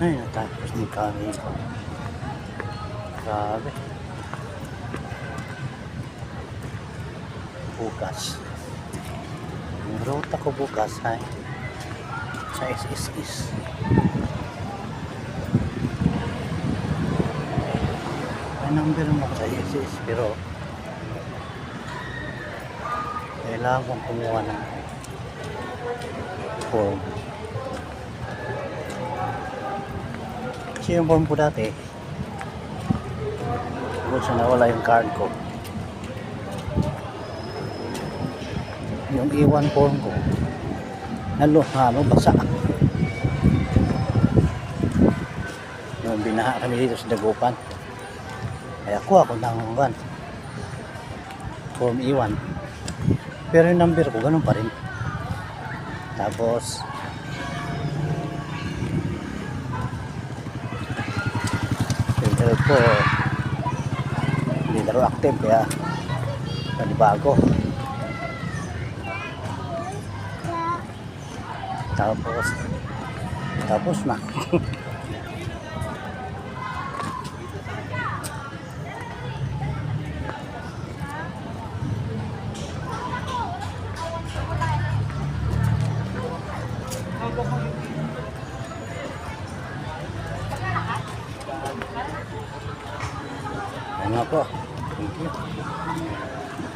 Ay, natapos ni kami. Grabe. Bukas. Ang ruta ko bukas ay sa SSS. May number mo sa SSS pero kailangan kong kumuha ng form. Kasi yung form ko dati, kung saan nawala yung card ko, yung iwan form ko, basa. Yung binaha kami dito sa Dagupan. Kaya kuha ko ng form iwan. Pero yung number ko, ganun pa rin. Tapos, filter ko, hindi laro active, kaya panibago. Tapos na. Ano po? Thank you.